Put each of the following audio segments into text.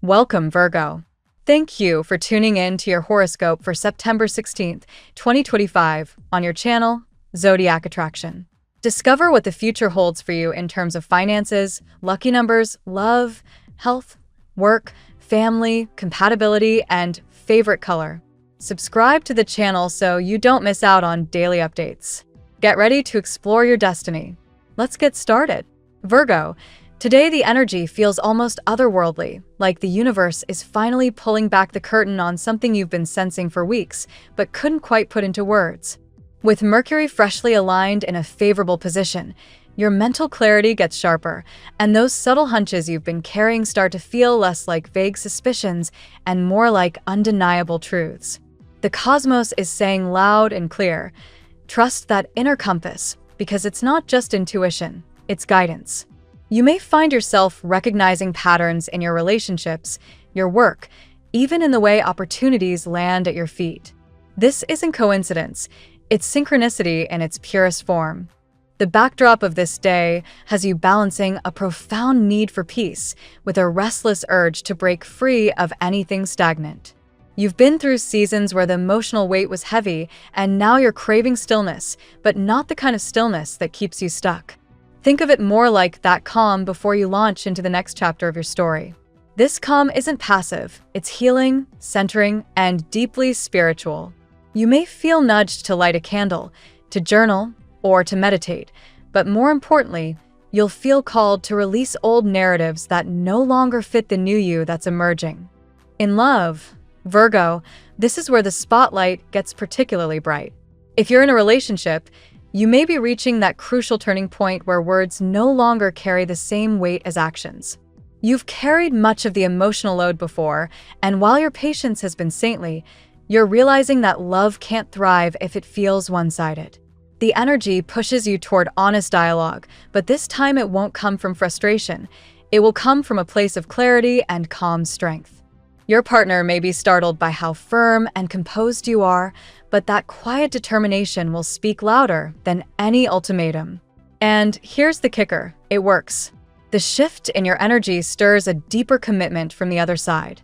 Welcome, Virgo. Thank you for tuning in to your horoscope for September 16th, 2025, on your channel, Zodiac Attraction. Discover what the future holds for you in terms of finances, lucky numbers, love, health, work, family, compatibility, and favorite color. Subscribe to the channel so you don't miss out on daily updates. Get ready to explore your destiny. Let's get started. Virgo, today the energy feels almost otherworldly, like the universe is finally pulling back the curtain on something you've been sensing for weeks, but couldn't quite put into words. With Mercury freshly aligned in a favorable position, your mental clarity gets sharper, and those subtle hunches you've been carrying start to feel less like vague suspicions and more like undeniable truths. The cosmos is saying loud and clear, trust that inner compass, because it's not just intuition, it's guidance. You may find yourself recognizing patterns in your relationships, your work, even in the way opportunities land at your feet. This isn't coincidence, it's synchronicity in its purest form. The backdrop of this day has you balancing a profound need for peace with a restless urge to break free of anything stagnant. You've been through seasons where the emotional weight was heavy, and now you're craving stillness, but not the kind of stillness that keeps you stuck. Think of it more like that calm before you launch into the next chapter of your story. This calm isn't passive, it's healing, centering, and deeply spiritual. You may feel nudged to light a candle, to journal, or to meditate, but more importantly, you'll feel called to release old narratives that no longer fit the new you that's emerging. In love, Virgo, this is where the spotlight gets particularly bright. If you're in a relationship, you may be reaching that crucial turning point where words no longer carry the same weight as actions. You've carried much of the emotional load before, and while your patience has been saintly, you're realizing that love can't thrive if it feels one-sided. The energy pushes you toward honest dialogue, but this time it won't come from frustration. It will come from a place of clarity and calm strength. Your partner may be startled by how firm and composed you are, but that quiet determination will speak louder than any ultimatum. And here's the kicker, it works. The shift in your energy stirs a deeper commitment from the other side.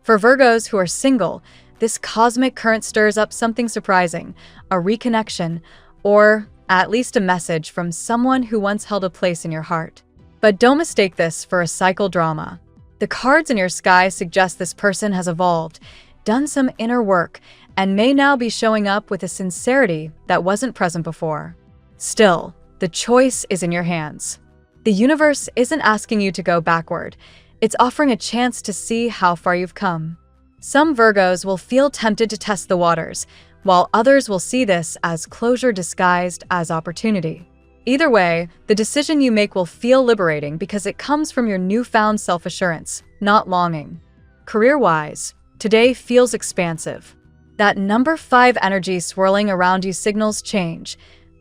For Virgos who are single, this cosmic current stirs up something surprising, a reconnection, or at least a message from someone who once held a place in your heart. But don't mistake this for a cycle drama. The cards in your sky suggest this person has evolved, done some inner work, and may now be showing up with a sincerity that wasn't present before. Still, the choice is in your hands. The universe isn't asking you to go backward, it's offering a chance to see how far you've come. Some Virgos will feel tempted to test the waters, while others will see this as closure disguised as opportunity. Either way, the decision you make will feel liberating because it comes from your newfound self-assurance, not longing. Career-wise, today feels expansive. That number 5 energy swirling around you signals change,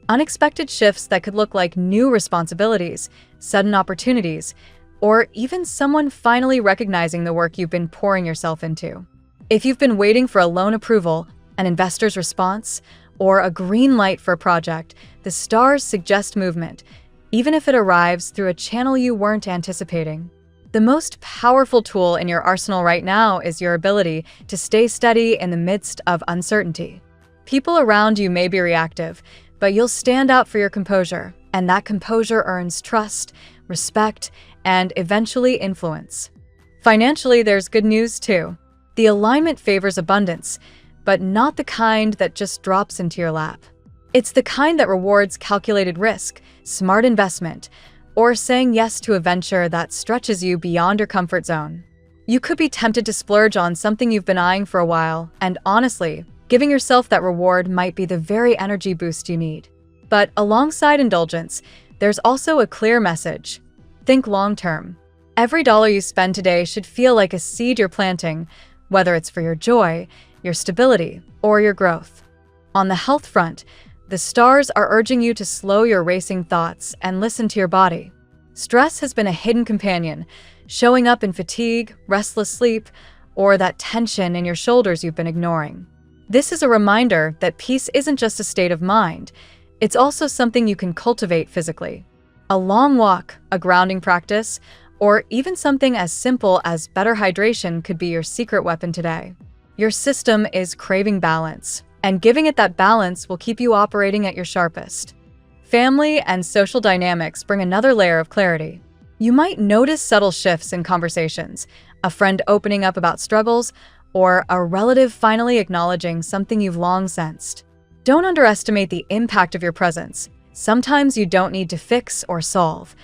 unexpected shifts that could look like new responsibilities, sudden opportunities, or even someone finally recognizing the work you've been pouring yourself into. If you've been waiting for a loan approval, an investor's response, or a green light for a project, the stars suggest movement, even if it arrives through a channel you weren't anticipating. The most powerful tool in your arsenal right now is your ability to stay steady in the midst of uncertainty. People around you may be reactive, but you'll stand out for your composure, and that composure earns trust, respect, and eventually influence. Financially, there's good news too. The alignment favors abundance, but not the kind that just drops into your lap. It's the kind that rewards calculated risk, smart investment, or saying yes to a venture that stretches you beyond your comfort zone. You could be tempted to splurge on something you've been eyeing for a while, and honestly, giving yourself that reward might be the very energy boost you need. But alongside indulgence, there's also a clear message. Think long-term. Every dollar you spend today should feel like a seed you're planting, whether it's for your joy, your stability, or your growth. On the health front, the stars are urging you to slow your racing thoughts and listen to your body. Stress has been a hidden companion, showing up in fatigue, restless sleep, or that tension in your shoulders you've been ignoring. This is a reminder that peace isn't just a state of mind, it's also something you can cultivate physically. A long walk, a grounding practice, Or even something as simple as better hydration could be your secret weapon today. Your system is craving balance, and giving it that balance will keep you operating at your sharpest. Family and social dynamics bring another layer of clarity. You might notice subtle shifts in conversations, a friend opening up about struggles, or a relative finally acknowledging something you've long sensed. Don't underestimate the impact of your presence. Sometimes you don't need to fix or solve.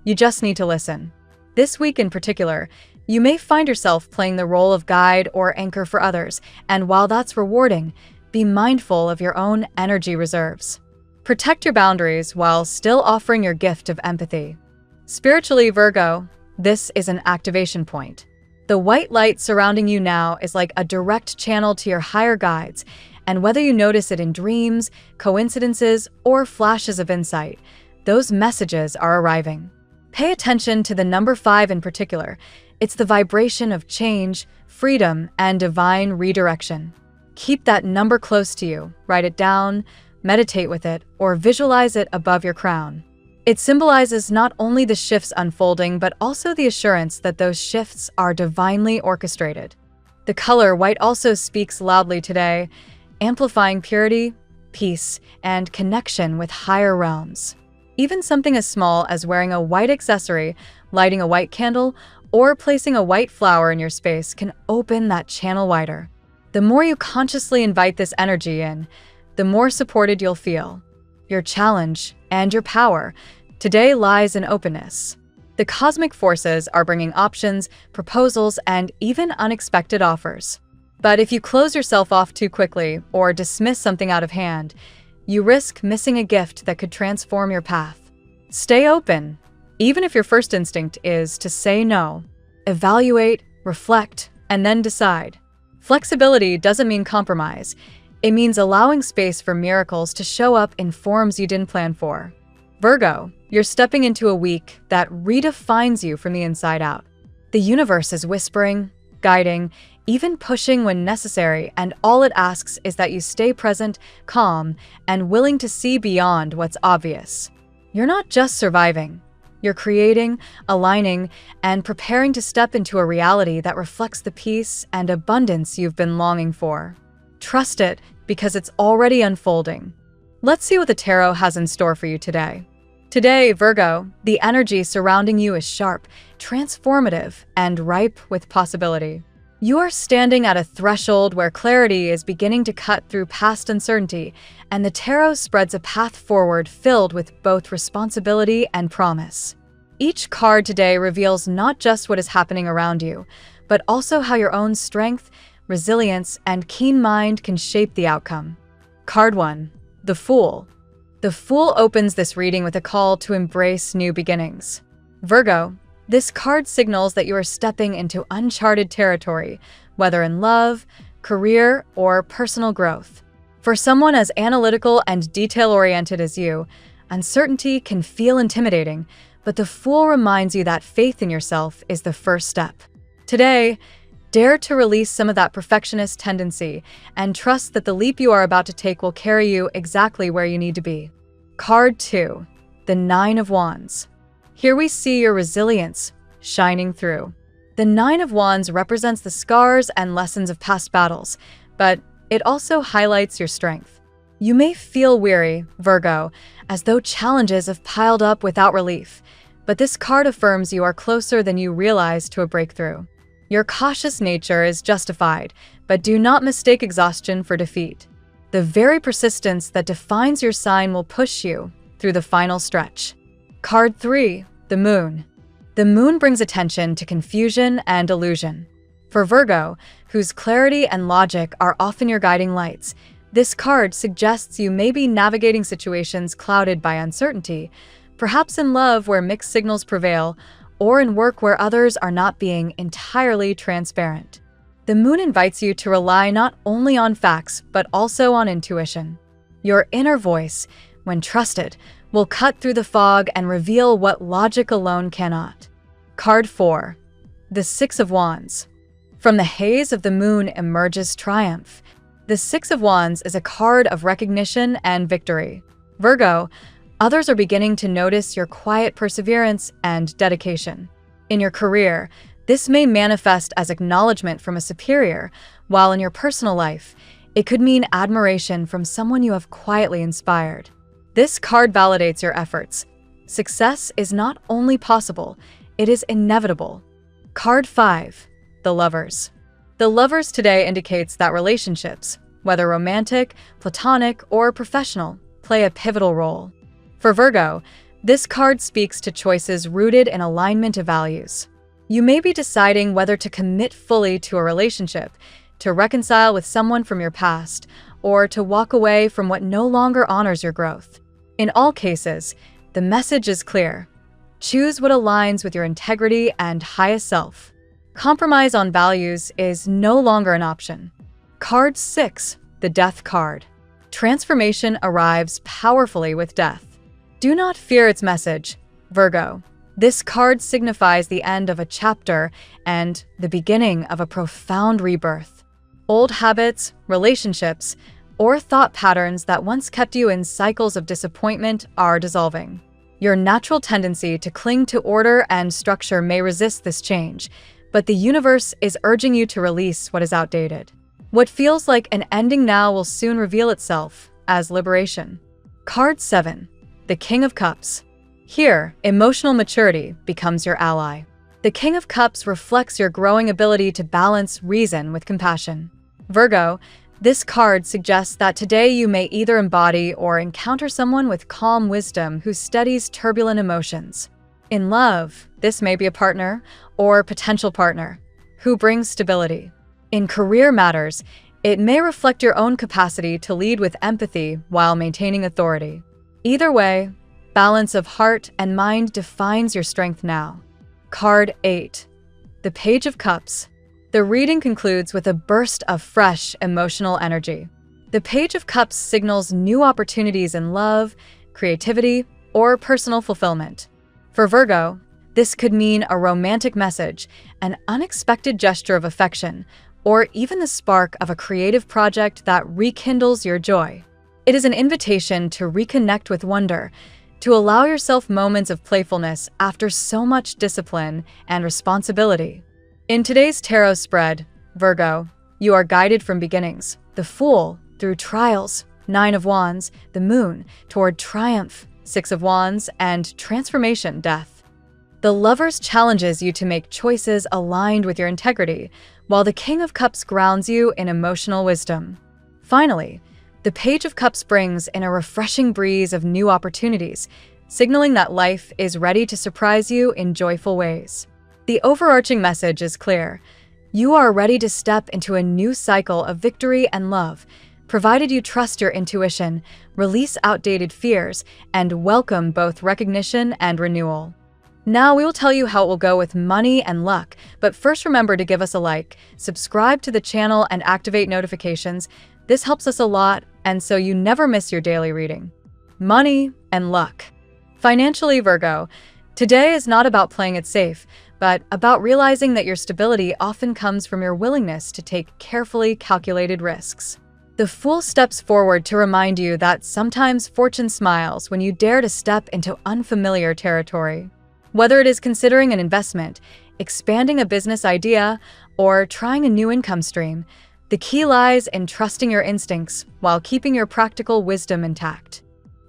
You just need to listen. This week in particular, you may find yourself playing the role of guide or anchor for others, and while that's rewarding, be mindful of your own energy reserves. Protect your boundaries while still offering your gift of empathy. Spiritually, Virgo, this is an activation point. The white light surrounding you now is like a direct channel to your higher guides, and whether you notice it in dreams, coincidences, or flashes of insight, those messages are arriving. Pay attention to the number 5 in particular. It's the vibration of change, freedom, and divine redirection. Keep that number close to you, write it down, meditate with it, or visualize it above your crown. It symbolizes not only the shifts unfolding, but also the assurance that those shifts are divinely orchestrated. The color white also speaks loudly today, amplifying purity, peace, and connection with higher realms. Even something as small as wearing a white accessory, lighting a white candle, or placing a white flower in your space can open that channel wider. The more you consciously invite this energy in, the more supported you'll feel. Your challenge and your power today lies in openness. The cosmic forces are bringing options, proposals, and even unexpected offers. But if you close yourself off too quickly or dismiss something out of hand, you risk missing a gift that could transform your path. Stay open, even if your first instinct is to say no. Evaluate, reflect, and then decide. Flexibility doesn't mean compromise. It means allowing space for miracles to show up in forms you didn't plan for. Virgo, you're stepping into a week that redefines you from the inside out. The universe is whispering, guiding, even pushing when necessary, and all it asks is that you stay present, calm, and willing to see beyond what's obvious. You're not just surviving. You're creating, aligning, and preparing to step into a reality that reflects the peace and abundance you've been longing for. Trust it, because it's already unfolding. Let's see what the tarot has in store for you today. Today, Virgo, the energy surrounding you is sharp, transformative, and ripe with possibility. You are standing at a threshold where clarity is beginning to cut through past uncertainty, and the tarot spreads a path forward filled with both responsibility and promise. Each card today reveals not just what is happening around you, but also how your own strength, resilience, and keen mind can shape the outcome. Card 1. The Fool. The Fool opens this reading with a call to embrace new beginnings. Virgo, this card signals that you are stepping into uncharted territory, whether in love, career, or personal growth. For someone as analytical and detail-oriented as you, uncertainty can feel intimidating, but the Fool reminds you that faith in yourself is the first step. Today, dare to release some of that perfectionist tendency and trust that the leap you are about to take will carry you exactly where you need to be. Card 2. The 9 of Wands. Here we see your resilience shining through. The 9 of Wands represents the scars and lessons of past battles, but it also highlights your strength. You may feel weary, Virgo, as though challenges have piled up without relief, but this card affirms you are closer than you realize to a breakthrough. Your cautious nature is justified, but do not mistake exhaustion for defeat. The very persistence that defines your sign will push you through the final stretch. Card 3. The Moon. The Moon brings attention to confusion and illusion. For Virgo, whose clarity and logic are often your guiding lights, this card suggests you may be navigating situations clouded by uncertainty, perhaps in love where mixed signals prevail, or in work where others are not being entirely transparent. The Moon invites you to rely not only on facts, but also on intuition. Your inner voice, when trusted, will cut through the fog and reveal what logic alone cannot. Card 4. The 6 of Wands. From the haze of the Moon emerges triumph. The 6 of Wands is a card of recognition and victory. Virgo, others are beginning to notice your quiet perseverance and dedication. In your career, this may manifest as acknowledgement from a superior, while in your personal life, it could mean admiration from someone you have quietly inspired. This card validates your efforts. Success is not only possible, it is inevitable. Card 5. The Lovers. The Lovers today indicates that relationships, whether romantic, platonic, or professional, play a pivotal role. For Virgo, this card speaks to choices rooted in alignment of values. You may be deciding whether to commit fully to a relationship, to reconcile with someone from your past, or to walk away from what no longer honors your growth. In all cases, the message is clear. Choose what aligns with your integrity and highest self. Compromise on values is no longer an option. Card 6. The Death card. Transformation arrives powerfully with death. Do not fear its message, Virgo. This card signifies the end of a chapter and the beginning of a profound rebirth. Old habits, relationships, or thought patterns that once kept you in cycles of disappointment are dissolving. Your natural tendency to cling to order and structure may resist this change, but the universe is urging you to release what is outdated. What feels like an ending now will soon reveal itself as liberation. Card 7. The King of Cups. Here, emotional maturity becomes your ally. The King of Cups reflects your growing ability to balance reason with compassion. Virgo, this card suggests that today you may either embody or encounter someone with calm wisdom who studies turbulent emotions. In love, this may be a partner or potential partner who brings stability. In career matters, it may reflect your own capacity to lead with empathy while maintaining authority. Either way, balance of heart and mind defines your strength now. Card 8. The Page of Cups. The reading concludes with a burst of fresh emotional energy. The Page of Cups signals new opportunities in love, creativity, or personal fulfillment. For Virgo, this could mean a romantic message, an unexpected gesture of affection, or even the spark of a creative project that rekindles your joy. It is an invitation to reconnect with wonder, to allow yourself moments of playfulness after so much discipline and responsibility. In today's tarot spread, Virgo, you are guided from beginnings, the Fool, through trials, 9 of Wands, the Moon, toward triumph, 6 of Wands, and transformation, death. The Lovers challenges you to make choices aligned with your integrity, while the King of Cups grounds you in emotional wisdom. Finally, the Page of Cups brings in a refreshing breeze of new opportunities, signaling that life is ready to surprise you in joyful ways. The overarching message is clear. You are ready to step into a new cycle of victory and love, provided you trust your intuition, release outdated fears, and welcome both recognition and renewal. Now we will tell you how it will go with money and luck, but first remember to give us a like, subscribe to the channel, and activate notifications. This helps us a lot, and so you never miss your daily reading. Money and luck. Financially, Virgo, today is not about playing it safe, but about realizing that your stability often comes from your willingness to take carefully calculated risks. The Fool steps forward to remind you that sometimes fortune smiles when you dare to step into unfamiliar territory. Whether it is considering an investment, expanding a business idea, or trying a new income stream, the key lies in trusting your instincts while keeping your practical wisdom intact.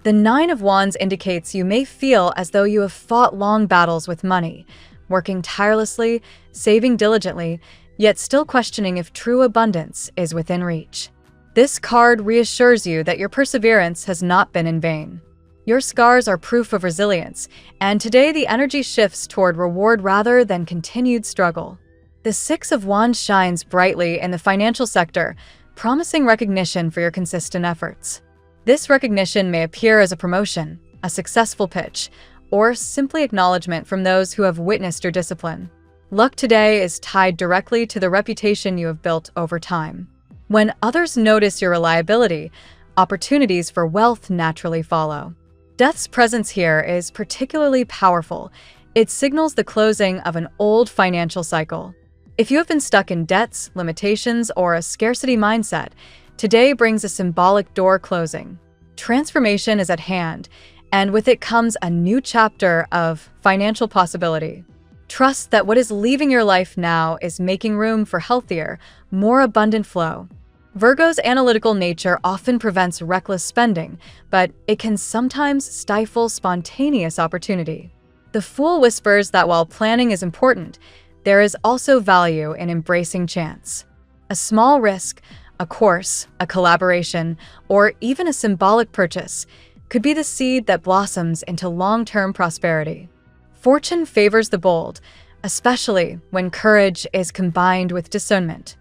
The 9 of Wands indicates you may feel as though you have fought long battles with money, working tirelessly, saving diligently, yet still questioning if true abundance is within reach. This card reassures you that your perseverance has not been in vain. Your scars are proof of resilience, and today the energy shifts toward reward rather than continued struggle. The 6 of Wands shines brightly in the financial sector, promising recognition for your consistent efforts. This recognition may appear as a promotion, a successful pitch, or simply acknowledgement from those who have witnessed your discipline. Luck today is tied directly to the reputation you have built over time. When others notice your reliability, opportunities for wealth naturally follow. Death's presence here is particularly powerful. It signals the closing of an old financial cycle. If you have been stuck in debts, limitations, or a scarcity mindset, today brings a symbolic door closing. Transformation is at hand, and with it comes a new chapter of financial possibility. Trust that what is leaving your life now is making room for healthier, more abundant flow. Virgo's analytical nature often prevents reckless spending, but it can sometimes stifle spontaneous opportunity. The Fool whispers that while planning is important, there is also value in embracing chance. A small risk, a course, a collaboration, or even a symbolic purchase could be the seed that blossoms into long-term prosperity. Fortune favors the bold, especially when courage is combined with discernment.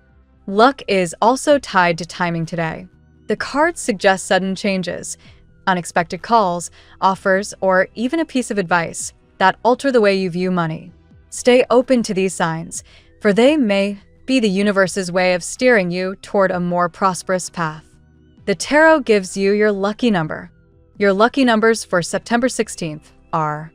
Luck is also tied to timing today. The cards suggest sudden changes, unexpected calls, offers, or even a piece of advice that alter the way you view money. Stay open to these signs, for they may be the universe's way of steering you toward a more prosperous path. The tarot gives you your lucky number. Your lucky numbers for September 16th are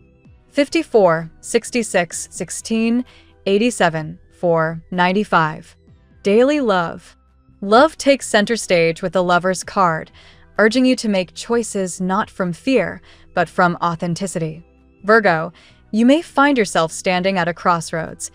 54, 66, 16, 87, 4, 95. Daily love. Love takes center stage with the Lover's card, urging you to make choices not from fear, but from authenticity. Virgo, you may find yourself standing at a crossroads.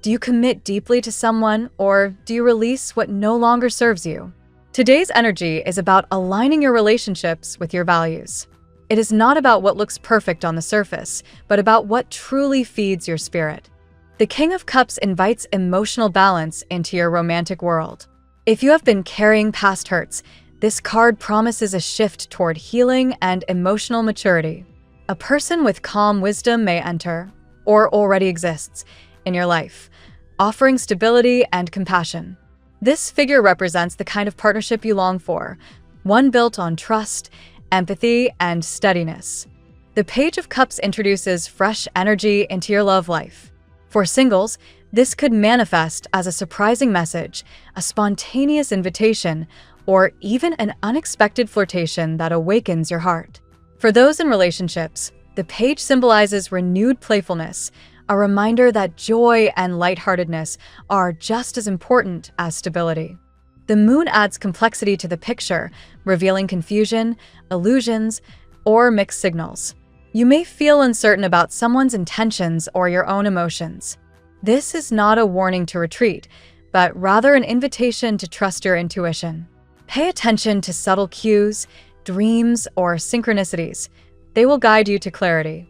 Do you commit deeply to someone, or do you release what no longer serves you? Today's energy is about aligning your relationships with your values. It is not about what looks perfect on the surface, but about what truly feeds your spirit. The King of Cups invites emotional balance into your romantic world. If you have been carrying past hurts, this card promises a shift toward healing and emotional maturity. A person with calm wisdom may enter, or already exists, in your life, offering stability and compassion. This figure represents the kind of partnership you long for, one built on trust, empathy, and steadiness. The Page of Cups introduces fresh energy into your love life. For singles, this could manifest as a surprising message, a spontaneous invitation, or even an unexpected flirtation that awakens your heart. For those in relationships, the page symbolizes renewed playfulness, a reminder that joy and lightheartedness are just as important as stability. The moon adds complexity to the picture, revealing confusion, illusions, or mixed signals. You may feel uncertain about someone's intentions or your own emotions. This is not a warning to retreat, but rather an invitation to trust your intuition. Pay attention to subtle cues, dreams, or synchronicities. They will guide you to clarity.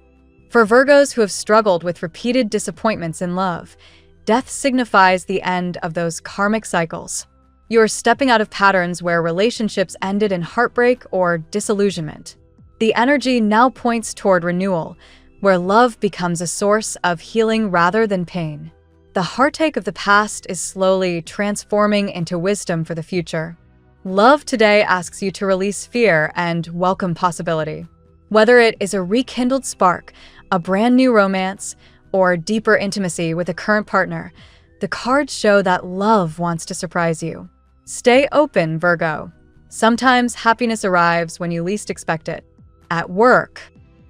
For Virgos who have struggled with repeated disappointments in love, death signifies the end of those karmic cycles. You are stepping out of patterns where relationships ended in heartbreak or disillusionment. The energy now points toward renewal, where love becomes a source of healing rather than pain. The heartache of the past is slowly transforming into wisdom for the future. Love today asks you to release fear and welcome possibility. Whether it is a rekindled spark, a brand new romance, or deeper intimacy with a current partner, the cards show that love wants to surprise you. Stay open, Virgo. Sometimes happiness arrives when you least expect it. At work,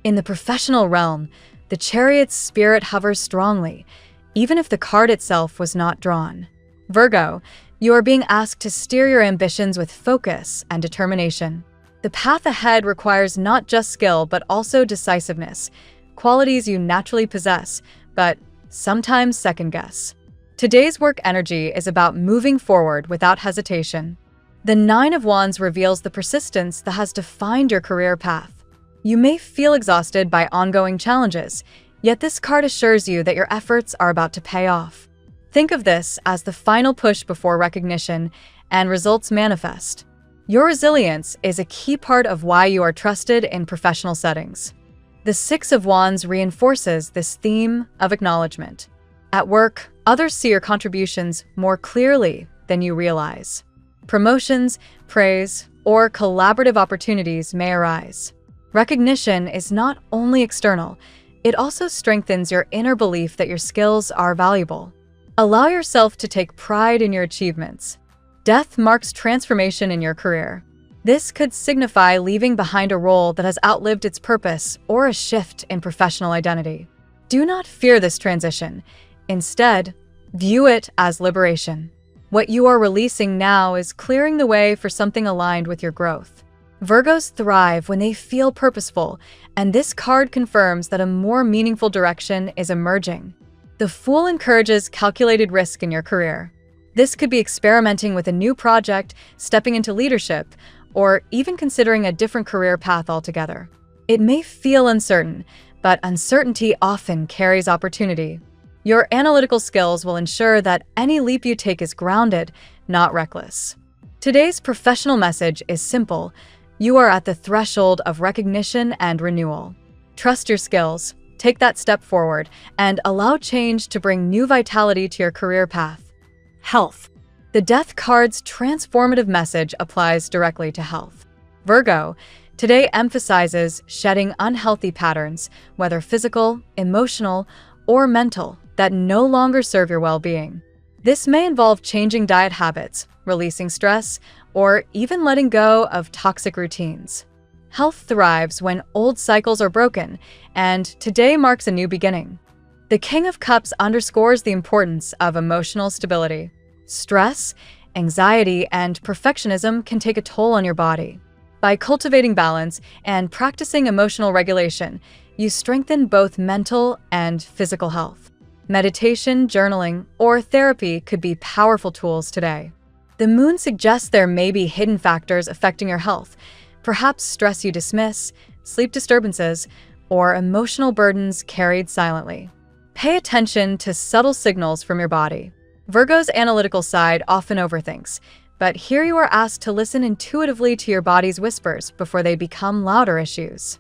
in the professional realm, the Chariot's spirit hovers strongly, even if the card itself was not drawn. Virgo, you are being asked to steer your ambitions with focus and determination. The path ahead requires not just skill, but also decisiveness, qualities you naturally possess, but sometimes second-guess. Today's work energy is about moving forward without hesitation. The Nine of Wands reveals the persistence that has defined your career path. You may feel exhausted by ongoing challenges, yet this card assures you that your efforts are about to pay off. Think of this as the final push before recognition and results manifest. Your resilience is a key part of why you are trusted in professional settings. The Six of Wands reinforces this theme of acknowledgement. At work, others see your contributions more clearly than you realize. Promotions, praise, or collaborative opportunities may arise. Recognition is not only external, it also strengthens your inner belief that your skills are valuable. Allow yourself to take pride in your achievements. Death marks transformation in your career. This could signify leaving behind a role that has outlived its purpose or a shift in professional identity. Do not fear this transition. Instead, view it as liberation. What you are releasing now is clearing the way for something aligned with your growth. Virgos thrive when they feel purposeful, and this card confirms that a more meaningful direction is emerging. The Fool encourages calculated risk in your career. This could be experimenting with a new project, stepping into leadership, or even considering a different career path altogether. It may feel uncertain, but uncertainty often carries opportunity. Your analytical skills will ensure that any leap you take is grounded, not reckless. Today's professional message is simple. You are at the threshold of recognition and renewal. Trust your skills, take that step forward, and allow change to bring new vitality to your career path. Health. The Death card's transformative message applies directly to health. Virgo, today emphasizes shedding unhealthy patterns, whether physical, emotional, or mental, that no longer serve your well-being. This may involve changing diet habits, releasing stress, or even letting go of toxic routines. Health thrives when old cycles are broken, and today marks a new beginning. The King of Cups underscores the importance of emotional stability. Stress, anxiety, and perfectionism can take a toll on your body. By cultivating balance and practicing emotional regulation, you strengthen both mental and physical health. Meditation, journaling, or therapy could be powerful tools today. The moon suggests there may be hidden factors affecting your health, perhaps stress you dismiss, sleep disturbances, or emotional burdens carried silently. Pay attention to subtle signals from your body. Virgo's analytical side often overthinks, but here you are asked to listen intuitively to your body's whispers before they become louder issues.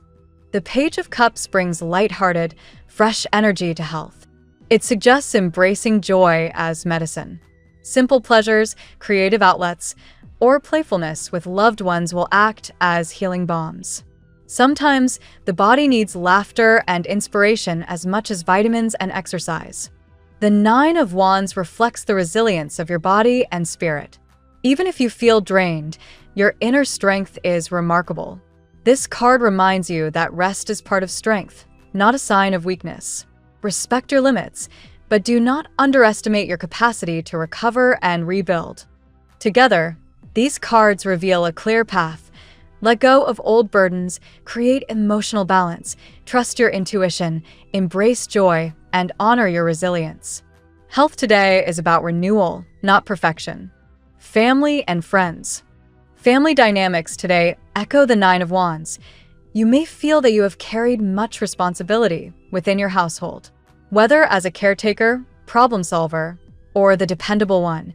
The Page of Cups brings lighthearted, fresh energy to health. It suggests embracing joy as medicine. Simple pleasures, creative outlets, or playfulness with loved ones will act as healing balms. Sometimes, the body needs laughter and inspiration as much as vitamins and exercise. The Nine of Wands reflects the resilience of your body and spirit. Even if you feel drained, your inner strength is remarkable. This card reminds you that rest is part of strength, not a sign of weakness. Respect your limits, but do not underestimate your capacity to recover and rebuild. Together, these cards reveal a clear path. Let go of old burdens, create emotional balance, trust your intuition, embrace joy, and honor your resilience. Health today is about renewal, not perfection. Family and friends. Family dynamics today echo the Nine of Wands. You may feel that you have carried much responsibility within your household. Whether as a caretaker, problem solver, or the dependable one,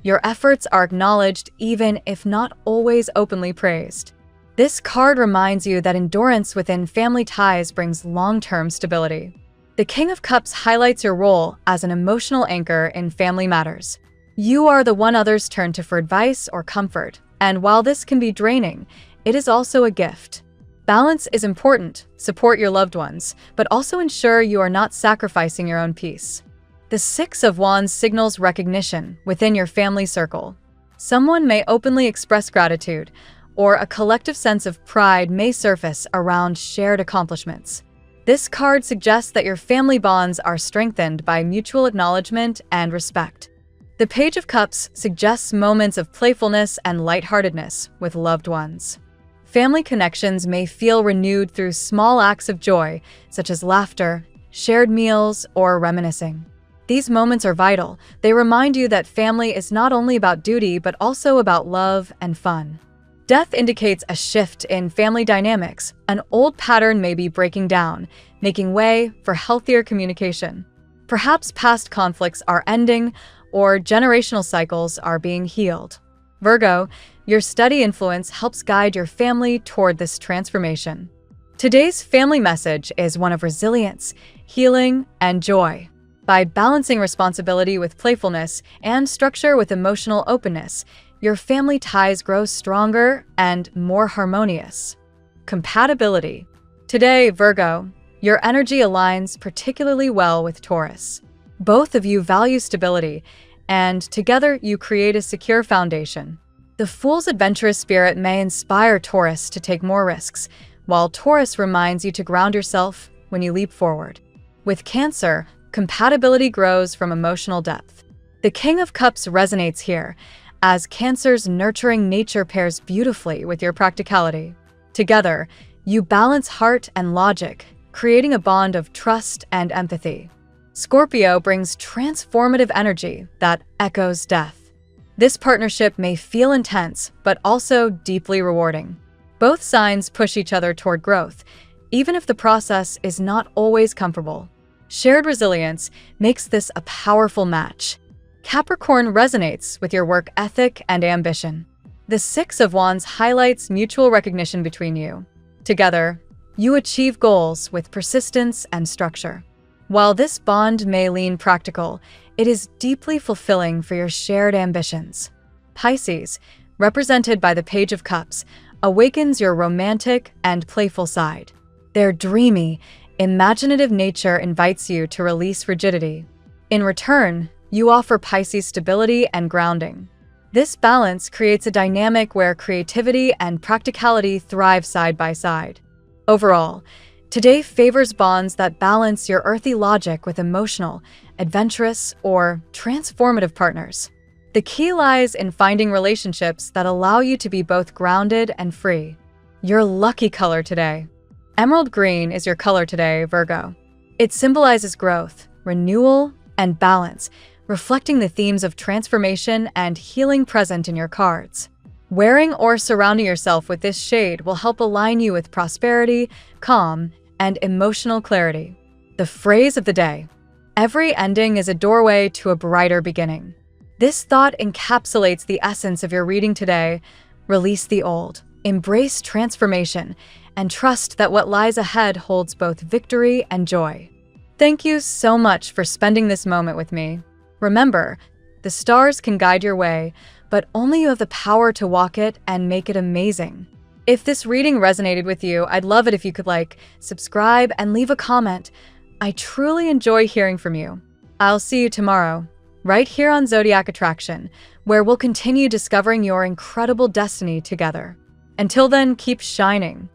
your efforts are acknowledged even if not always openly praised. This card reminds you that endurance within family ties brings long-term stability. The King of Cups highlights your role as an emotional anchor in family matters. You are the one others turn to for advice or comfort, and while this can be draining, it is also a gift. Balance is important, support your loved ones, but also ensure you are not sacrificing your own peace. The Six of Wands signals recognition within your family circle. Someone may openly express gratitude, or a collective sense of pride may surface around shared accomplishments. This card suggests that your family bonds are strengthened by mutual acknowledgement and respect. The Page of Cups suggests moments of playfulness and lightheartedness with loved ones. Family connections may feel renewed through small acts of joy, such as laughter, shared meals, or reminiscing. These moments are vital. They remind you that family is not only about duty, but also about love and fun. Death indicates a shift in family dynamics. An old pattern may be breaking down, making way for healthier communication. Perhaps past conflicts are ending, or generational cycles are being healed. Virgo, your steady influence helps guide your family toward this transformation. Today's family message is one of resilience, healing, and joy. By balancing responsibility with playfulness and structure with emotional openness, your family ties grow stronger and more harmonious. Compatibility. Today, Virgo, your energy aligns particularly well with Taurus. Both of you value stability, and together you create a secure foundation. The Fool's adventurous spirit may inspire Taurus to take more risks, while Taurus reminds you to ground yourself when you leap forward. With Cancer, compatibility grows from emotional depth. The King of Cups resonates here, as Cancer's nurturing nature pairs beautifully with your practicality. Together, you balance heart and logic, creating a bond of trust and empathy. Scorpio brings transformative energy that echoes death. This partnership may feel intense, but also deeply rewarding. Both signs push each other toward growth, even if the process is not always comfortable. Shared resilience makes this a powerful match. Capricorn resonates with your work ethic and ambition. The Six of Wands highlights mutual recognition between you. Together, you achieve goals with persistence and structure. While this bond may lean practical, it is deeply fulfilling for your shared ambitions. Pisces, represented by the Page of Cups, awakens your romantic and playful side. Their dreamy, imaginative nature invites you to release rigidity. In return, you offer Pisces stability and grounding. This balance creates a dynamic where creativity and practicality thrive side by side. Overall, today favors bonds that balance your earthy logic with emotional, adventurous, or transformative partners. The key lies in finding relationships that allow you to be both grounded and free. Your lucky color today. Emerald green is your color today, Virgo. It symbolizes growth, renewal, and balance, reflecting the themes of transformation and healing present in your cards. Wearing or surrounding yourself with this shade will help align you with prosperity, calm, and emotional clarity. The phrase of the day: every ending is a doorway to a brighter beginning. This thought encapsulates the essence of your reading today. Release the old, embrace transformation, and trust that what lies ahead holds both victory and joy. Thank you so much for spending this moment with me. Remember, the stars can guide your way, but only you have the power to walk it and make it amazing. If this reading resonated with you, I'd love it if you could subscribe, and leave a comment. I truly enjoy hearing from you. I'll see you tomorrow, right here on Zodiac Attraction, where we'll continue discovering your incredible destiny together. Until then, keep shining.